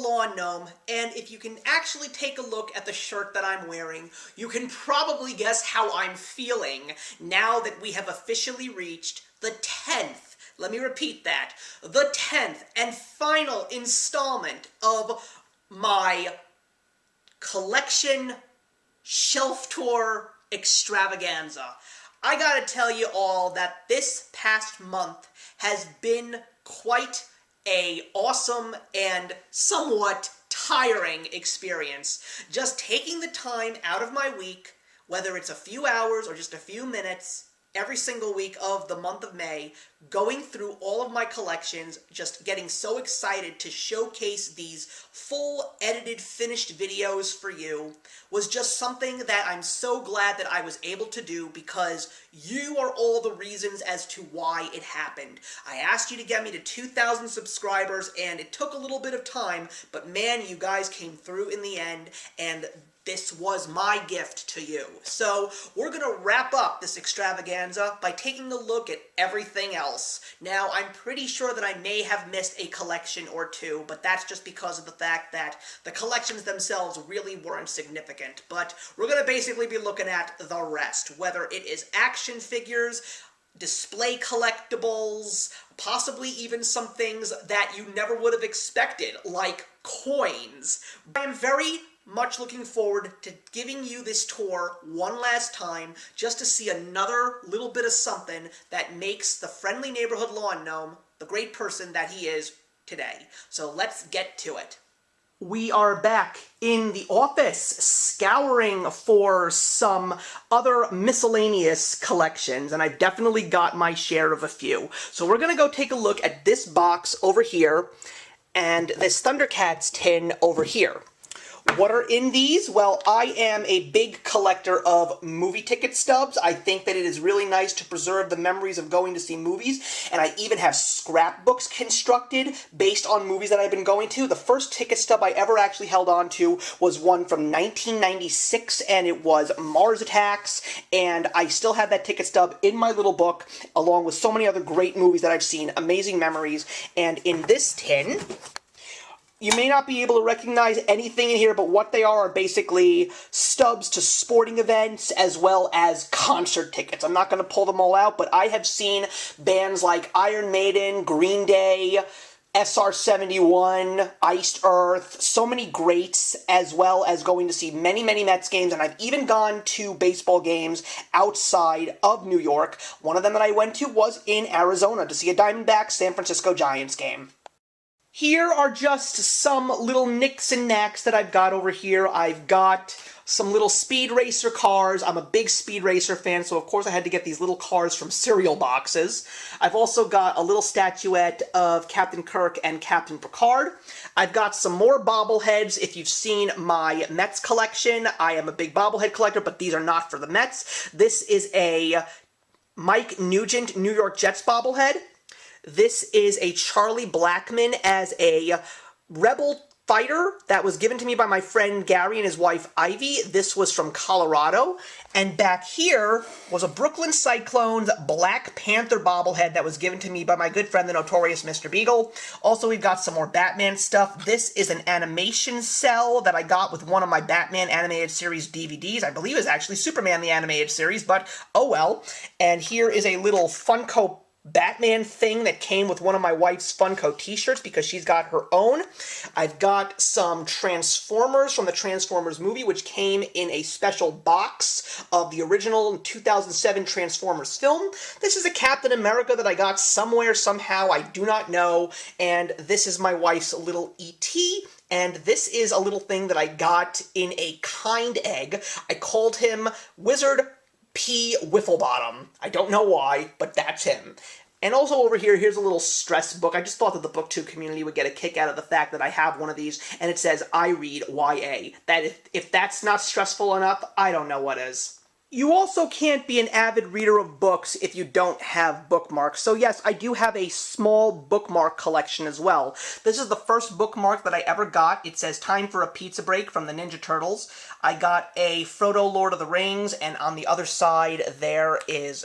Lawn Gnome, and if you can actually take a look at the shirt that I'm wearing, you can probably guess how I'm feeling now that we have officially reached the 10th, let me repeat that, the 10th and final installment of my collection shelf tour extravaganza. I gotta tell you all that this past month has been quite a awesome and somewhat tiring experience. Just taking the time out of my week, whether it's a few hours or just a few minutes, every single week of the month of May, going through all of my collections, just getting so excited to showcase these full edited finished videos for you, was just something that I'm so glad that I was able to do, because you are all the reasons as to why it happened. I asked you to get me to 2,000 subscribers, and it took a little bit of time, but man, you guys came through in the end, and this was my gift to you. So we're gonna wrap up this extravaganza by taking a look at everything else. Now, I'm pretty sure that I may have missed a collection or two, but that's just because of the fact that the collections themselves really weren't significant. But we're gonna basically be looking at the rest, whether it is action figures, display collectibles, possibly even some things that you never would have expected, like coins. I am very much looking forward to giving you this tour one last time, just to see another little bit of something that makes the friendly neighborhood lawn gnome the great person that he is today. So let's get to it. We are back in the office, scouring for some other miscellaneous collections, and I've definitely got my share of a few. So we're gonna go take a look at this box over here, and this Thundercats tin over here. What are in these? Well, I am a big collector of movie ticket stubs. I think that it is really nice to preserve the memories of going to see movies, and I even have scrapbooks constructed based on movies that I've been going to. The first ticket stub I ever actually held on to was one from 1996, and it was Mars Attacks, and I still have that ticket stub in my little book, along with so many other great movies that I've seen, amazing memories. And in this tin, you may not be able to recognize anything in here, but what they are basically stubs to sporting events as well as concert tickets. I'm not going to pull them all out, but I have seen bands like Iron Maiden, Green Day, SR-71, Iced Earth, so many greats, as well as going to see many, many Mets games, and I've even gone to baseball games outside of New York. One of them that I went to was in Arizona to see a Diamondbacks-San Francisco Giants game. Here are just some little nicks and knacks that I've got over here. I've got some little Speed Racer cars. I'm a big Speed Racer fan, so of course I had to get these little cars from cereal boxes. I've also got a little statuette of Captain Kirk and Captain Picard. I've got some more bobbleheads. If you've seen my Mets collection, I am a big bobblehead collector, but these are not for the Mets. This is a Mike Nugent New York Jets bobblehead. This is a Charlie Blackmon as a rebel fighter that was given to me by my friend Gary and his wife Ivy. This was from Colorado. And back here was a Brooklyn Cyclones Black Panther bobblehead that was given to me by my good friend, the notorious Mr. Beagle. Also, we've got some more Batman stuff. This is an animation cell that I got with one of my Batman animated series DVDs. I believe it's actually Superman the animated series, but oh well. And here is a little Funko Batman thing that came with one of my wife's Funko t-shirts because she's got her own. I've got some Transformers from the Transformers movie, which came in a special box of the original 2007 Transformers film. This is a Captain America that I got somewhere, somehow, I do not know, and this is my wife's little E.T., and this is a little thing that I got in a kind egg. I called him Wizard P. Whifflebottom. I don't know why, but that's him. And also over here, here's a little stress book. I just thought that the BookTube community would get a kick out of the fact that I have one of these, and it says, I read YA. That if that's not stressful enough, I don't know what is. You also can't be an avid reader of books if you don't have bookmarks. So yes, I do have a small bookmark collection as well. This is the first bookmark that I ever got. It says, Time for a Pizza Break from the Ninja Turtles. I got a Frodo Lord of the Rings, and on the other side there is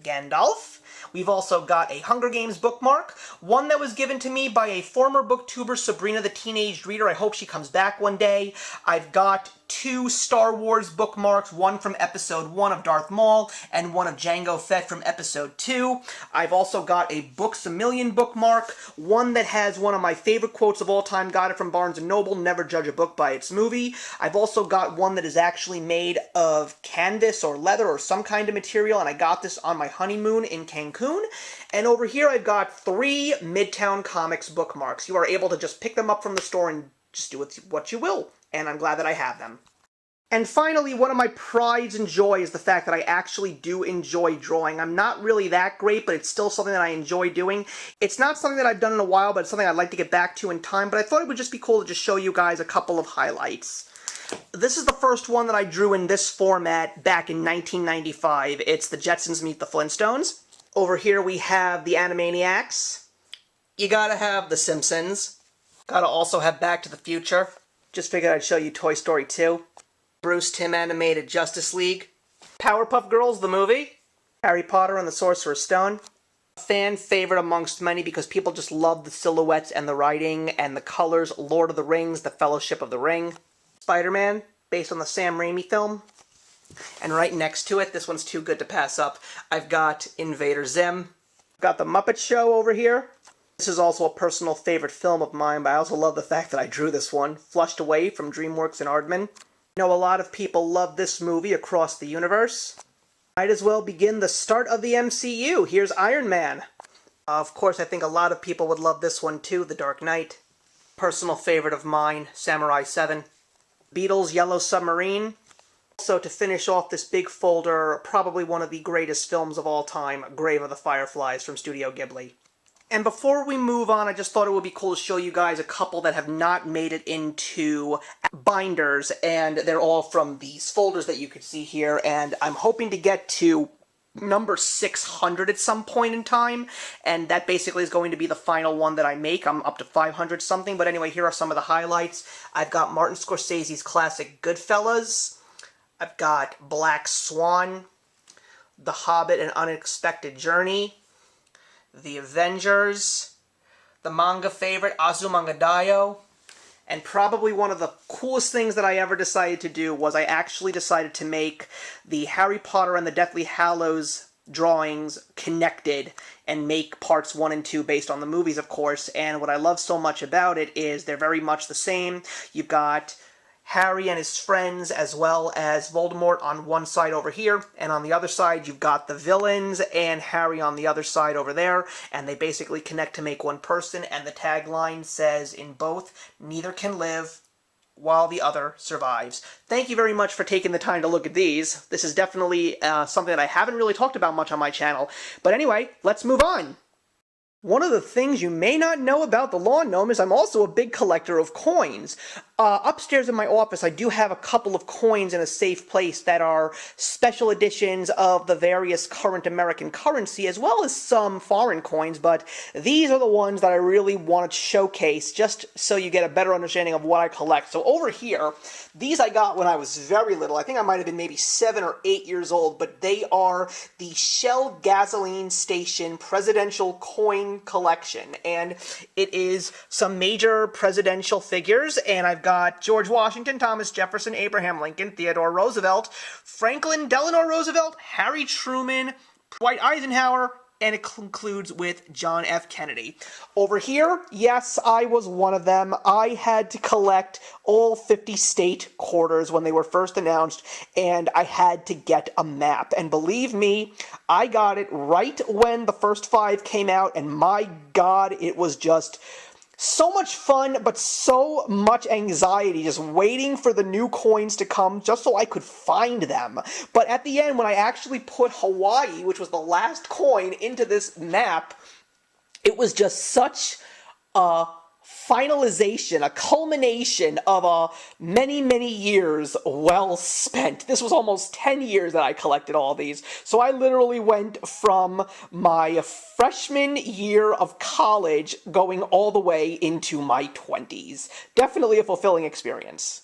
Gandalf. We've also got a Hunger Games bookmark, one that was given to me by a former booktuber, Sabrina the Teenage Reader. I hope she comes back one day. I've got 2 Star Wars bookmarks, one from Episode 1 of Darth Maul, and one of Jango Fett from Episode 2. I've also got a Books A Million bookmark, one that has one of my favorite quotes of all time, got it from Barnes & Noble, never judge a book by its movie. I've also got one that is actually made of canvas or leather or some kind of material, and I got this on my honeymoon in Cancun. And over here I've got 3 Midtown Comics bookmarks. You are able to just pick them up from the store and just do with what you will, and I'm glad that I have them. And finally, one of my prides and joy is the fact that I actually do enjoy drawing. I'm not really that great, but it's still something that I enjoy doing. It's not something that I've done in a while, but it's something I'd like to get back to in time, but I thought it would just be cool to just show you guys a couple of highlights. This is the first one that I drew in this format back in 1995. It's the Jetsons Meet the Flintstones. Over here we have the Animaniacs. You gotta have the Simpsons. Gotta also have Back to the Future. Just figured I'd show you Toy Story 2. Bruce Timm animated Justice League. Powerpuff Girls, the movie. Harry Potter and the Sorcerer's Stone. A fan favorite amongst many because people just love the silhouettes and the writing and the colors. Lord of the Rings, The Fellowship of the Ring. Spider-Man, based on the Sam Raimi film. And right next to it, this one's too good to pass up, I've got Invader Zim. Got The Muppet Show over here. This is also a personal favorite film of mine, but I also love the fact that I drew this one. Flushed Away from DreamWorks and Aardman. I know a lot of people love this movie across the universe. Might as well begin the start of the MCU. Here's Iron Man. Of course, I think a lot of people would love this one too, The Dark Knight. Personal favorite of mine, Samurai 7. Beatles' Yellow Submarine. Also, to finish off this big folder, probably one of the greatest films of all time, Grave of the Fireflies from Studio Ghibli. And before we move on, I just thought it would be cool to show you guys a couple that have not made it into binders, and they're all from these folders that you can see here, and I'm hoping to get to number 600 at some point in time, and that basically is going to be the final one that I make. I'm up to 500 something, but anyway, here are some of the highlights. I've got Martin Scorsese's classic Goodfellas. I've got Black Swan, The Hobbit, An Unexpected Journey, The Avengers, the manga favorite, Azumanga Daioh, and probably one of the coolest things that I ever decided to do was I actually decided to make the Harry Potter and the Deathly Hallows drawings connected and make parts 1 and 2 based on the movies, of course, and what I love so much about it is they're very much the same. You've got Harry and his friends, as well as Voldemort on one side over here, and on the other side you've got the villains and Harry on the other side over there, and they basically connect to make one person, and the tagline says in both, neither can live while the other survives. Thank you very much for taking the time to look at these. This is definitely something that I haven't really talked about much on my channel, but anyway, let's move on. One of the things you may not know about the Lawn Gnome is I'm also a big collector of coins. Upstairs in my office, I do have a couple of coins in a safe place that are special editions of the various current American currency, as well as some foreign coins, but these are the ones that I really want to showcase, just so you get a better understanding of what I collect. So over here, these I got when I was very little. I think I might have been maybe 7 or 8 years old, but they are the Shell Gasoline Station Presidential Coin Collection, and it is some major presidential figures, and I've got George Washington, Thomas Jefferson, Abraham Lincoln, Theodore Roosevelt, Franklin Delano Roosevelt, Harry Truman, Dwight Eisenhower, and it concludes with John F. Kennedy. Over here, yes, I was one of them. I had to collect all 50 state quarters when they were first announced, and I had to get a map. And believe me, I got it right when the first 5 came out, and my God, it was just so much fun, but so much anxiety, just waiting for the new coins to come just so I could find them. But at the end, when I actually put Hawaii, which was the last coin, into this map, it was just such a finalization, a culmination of many, many years well spent. This was almost 10 years that I collected all these. So I literally went from my freshman year of college going all the way into my 20s. Definitely a fulfilling experience.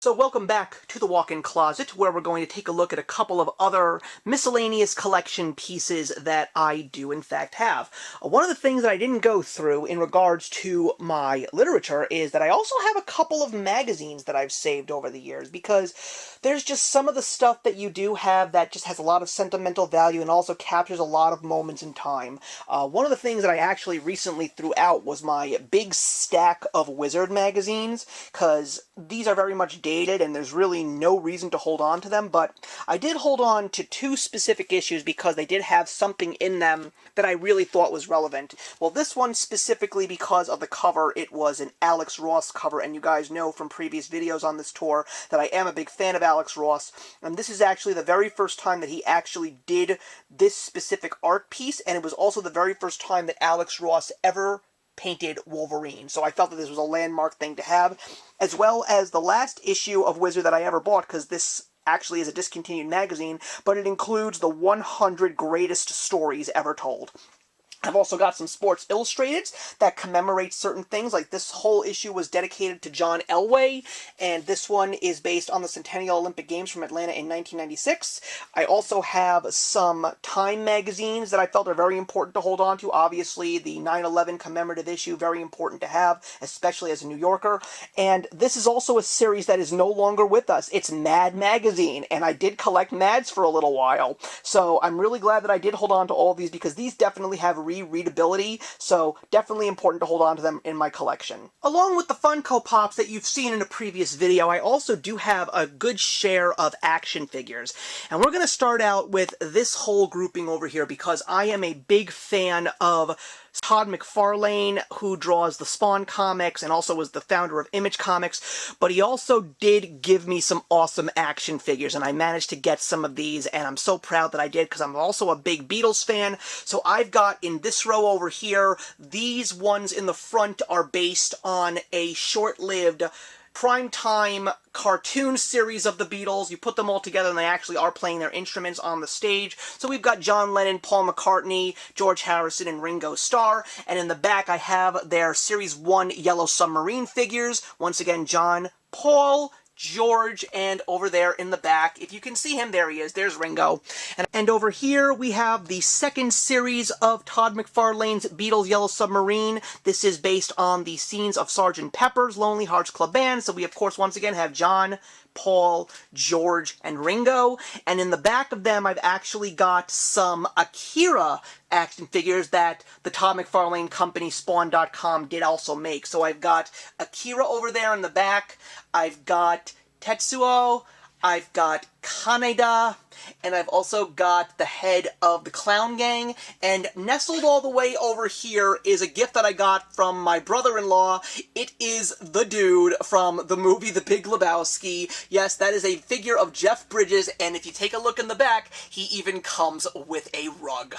So welcome back to the walk-in closet, where we're going to take a look at a couple of other miscellaneous collection pieces that I do in fact have. One of the things that I didn't go through in regards to my literature is that I also have a couple of magazines that I've saved over the years, because there's just some of the stuff that you do have that just has a lot of sentimental value and also captures a lot of moments in time. One of the things that I actually recently threw out was my big stack of Wizard magazines, because these are very much dated and there's really no reason to hold on to them, but I did hold on to two specific issues because they did have something in them that I really thought was relevant. Well, this one specifically because of the cover. It was an Alex Ross cover, and you guys know from previous videos on this tour that I am a big fan of Alex Ross, and this is actually the very first time that he actually did this specific art piece, and it was also the very first time that Alex Ross ever painted Wolverine. So I felt that this was a landmark thing to have, as well as the last issue of Wizard that I ever bought, because this actually is a discontinued magazine, but it includes the 100 greatest stories ever told. I've also got some Sports Illustrated that commemorate certain things, like this whole issue was dedicated to John Elway, and this one is based on the Centennial Olympic Games from Atlanta in 1996. I also have some Time magazines that I felt are very important to hold on to. Obviously, the 9/11 commemorative issue, very important to have, especially as a New Yorker. And this is also a series that is no longer with us. It's Mad Magazine, and I did collect Mads for a little while. So I'm really glad that I did hold on to all of these, because these definitely have readability, so definitely important to hold on to them in my collection. Along with the Funko Pops that you've seen in a previous video, I also do have a good share of action figures. And we're going to start out with this whole grouping over here, because I am a big fan of Todd McFarlane, who draws the Spawn comics and also was the founder of Image Comics, but he also did give me some awesome action figures, and I managed to get some of these, and I'm so proud that I did, because I'm also a big Beatles fan. So I've got, in this row over here, these ones in the front are based on a short-lived primetime cartoon series of the Beatles. You put them all together and they actually are playing their instruments on the stage. So we've got John Lennon, Paul McCartney, George Harrison, and Ringo Starr. And in the back I have their Series 1 Yellow Submarine figures. Once again, John, Paul, George, and over there in the back, if you can see him, there he is, there's Ringo. And over here we have the second series of Todd McFarlane's Beatles Yellow Submarine. This is based on the scenes of Sgt. Pepper's Lonely Hearts Club Band, so we of course once again have John, Paul, George, and Ringo. And in the back of them I've actually got some Akira action figures that the Todd McFarlane company Spawn.com did also make. So I've got Akira over there in the back, I've got Tetsuo, I've got Kaneda, and I've also got the head of the Clown Gang, and nestled all the way over here is a gift that I got from my brother-in-law. It is the dude from the movie The Big Lebowski. Yes, that is a figure of Jeff Bridges, and if you take a look in the back, he even comes with a rug.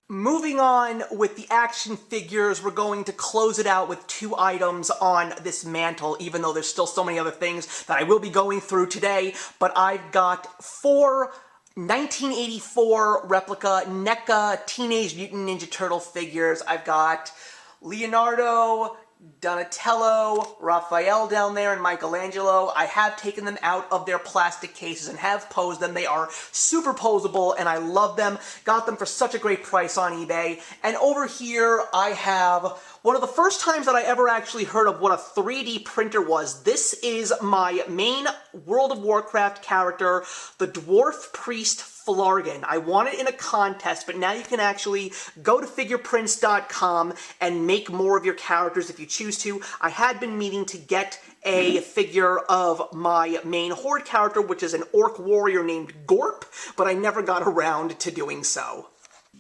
Moving on with the action figures, we're going to close it out with two items on this mantle, even though there's still so many other things that I will be going through today. But I've got 4 1984 replica NECA Teenage Mutant Ninja Turtle figures. I've got Leonardo, Donatello, Raphael down there, and Michelangelo. I have taken them out of their plastic cases and have posed them. They are super posable, and I love them. Got them for such a great price on eBay. And over here, I have one of the first times that I ever actually heard of what a 3D printer was. This is my main World of Warcraft character, the Dwarf Priest Flargan. I won it in a contest, but now you can actually go to figureprints.com and make more of your characters if you choose to. I had been meaning to get a figure of my main Horde character, which is an orc warrior named Gorp, but I never got around to doing so.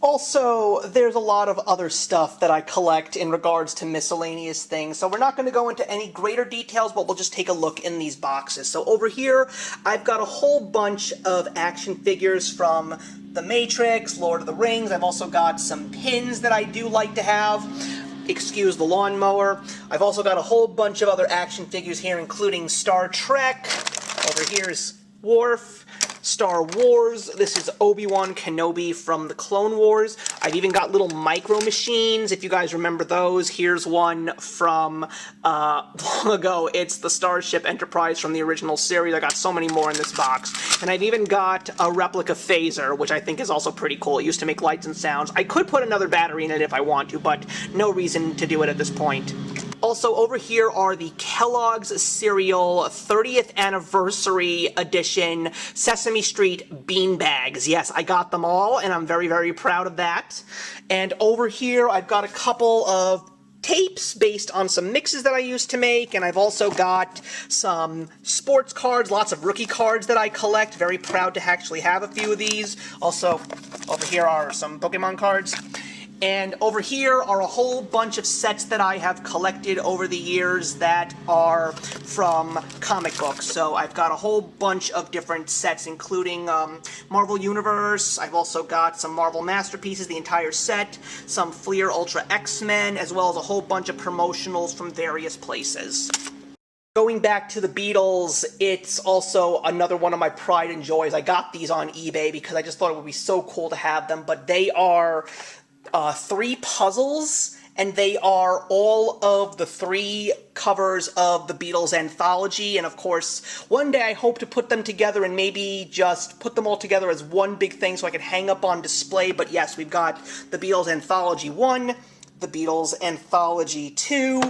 Also, there's a lot of other stuff that I collect in regards to miscellaneous things, so we're not going to go into any greater details, but we'll just take a look in these boxes. So over here, I've got a whole bunch of action figures from The Matrix, Lord of the Rings. I've also got some pins that I do like to have. Excuse the lawnmower. I've also got a whole bunch of other action figures here, including Star Trek. Over here's Worf. Star Wars. This is Obi-Wan Kenobi from the Clone Wars. I've even got little Micro Machines, if you guys remember those. Here's one from long ago. It's the Starship Enterprise from the original series. I got so many more in this box. And I've even got a replica phaser, which I think is also pretty cool. It used to make lights and sounds. I could put another battery in it if I want to, but no reason to do it at this point. Also, over here are the Kellogg's Cereal 30th Anniversary Edition Sesame Street bean bags. Yes, I got them all, and I'm very, very proud of that. And over here, I've got a couple of tapes based on some mixes that I used to make, and I've also got some sports cards, lots of rookie cards that I collect. Very proud to actually have a few of these. Also, over here are some Pokemon cards. And over here are a whole bunch of sets that I have collected over the years that are from comic books. So I've got a whole bunch of different sets, including Marvel Universe. I've also got some Marvel Masterpieces, the entire set, some Fleer Ultra X-Men, as well as a whole bunch of promotionals from various places. Going back to the Beatles, it's also another one of my pride and joys. I got these on eBay because I just thought it would be so cool to have them, but they are 3 puzzles, and they are all of the 3 covers of the Beatles anthology, and of course, one day I hope to put them together and maybe just put them all together as one big thing so I can hang up on display. But yes, we've got the Beatles Anthology 1, the Beatles Anthology 2,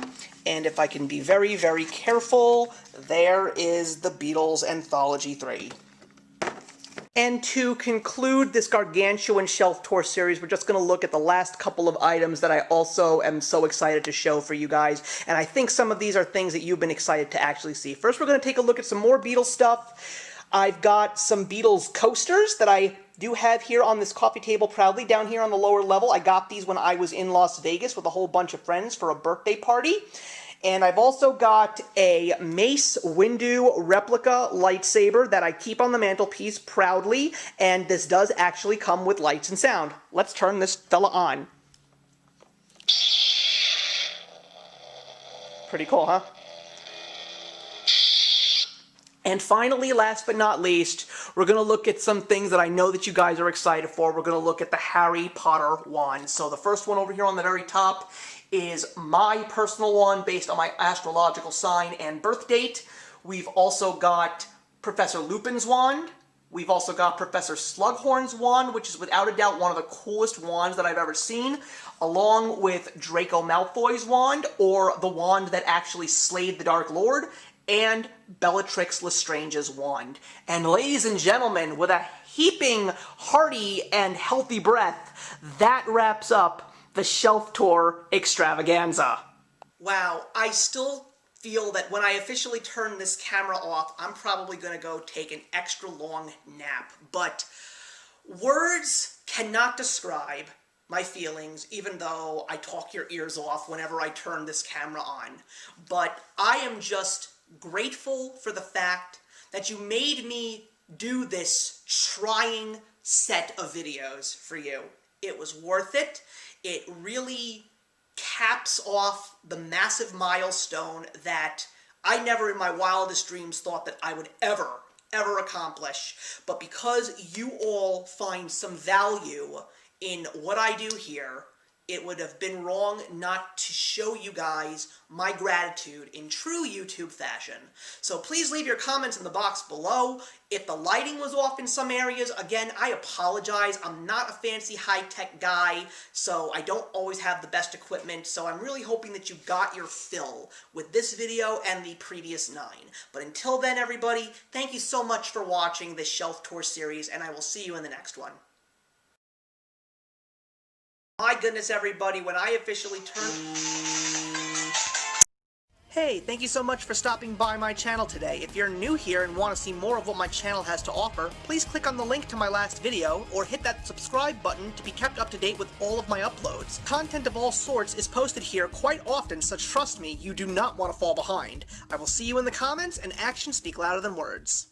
and if I can be very, very careful, there is the Beatles Anthology 3. And to conclude this gargantuan shelf tour series, we're just going to look at the last couple of items that I also am so excited to show for you guys. And I think some of these are things that you've been excited to actually see. First, we're going to take a look at some more Beatles stuff. I've got some Beatles coasters that I do have here on this coffee table proudly down here on the lower level. I got these when I was in Las Vegas with a whole bunch of friends for a birthday party. And I've also got a Mace Windu replica lightsaber that I keep on the mantelpiece proudly, and this does actually come with lights and sound. Let's turn this fella on. Pretty cool, huh? And finally, last but not least, we're going to look at some things that I know that you guys are excited for. We're going to look at the Harry Potter wand. So the first one over here on the very top is my personal one based on my astrological sign and birth date. We've also got Professor Lupin's wand. We've also got Professor Slughorn's wand, which is without a doubt one of the coolest wands that I've ever seen, along with Draco Malfoy's wand, or the wand that actually slayed the Dark Lord, and Bellatrix Lestrange's wand. And ladies and gentlemen, with a heaping, hearty, and healthy breath, that wraps up the Shelf Tour Extravaganza. Wow, I still feel that when I officially turn this camera off, I'm probably going to go take an extra long nap. But words cannot describe my feelings, even though I talk your ears off whenever I turn this camera on. But I am just grateful for the fact that you made me do this trying set of videos for you. It was worth it. It really caps off the massive milestone that I never in my wildest dreams thought that I would ever accomplish. But because you all find some value in what I do here, it would have been wrong not to show you guys my gratitude in true YouTube fashion. So please leave your comments in the box below. If the lighting was off in some areas, again, I apologize. I'm not a fancy high-tech guy, so I don't always have the best equipment, so I'm really hoping that you got your fill with this video and the previous 9. But until then, everybody, thank you so much for watching this Shelf Tour series, and I will see you in the next one. My goodness, everybody, when I officially turn... Hey, thank you so much for stopping by my channel today. If you're new here and want to see more of what my channel has to offer, please click on the link to my last video, or hit that subscribe button to be kept up to date with all of my uploads. Content of all sorts is posted here quite often, so trust me, you do not want to fall behind. I will see you in the comments, and actions speak louder than words.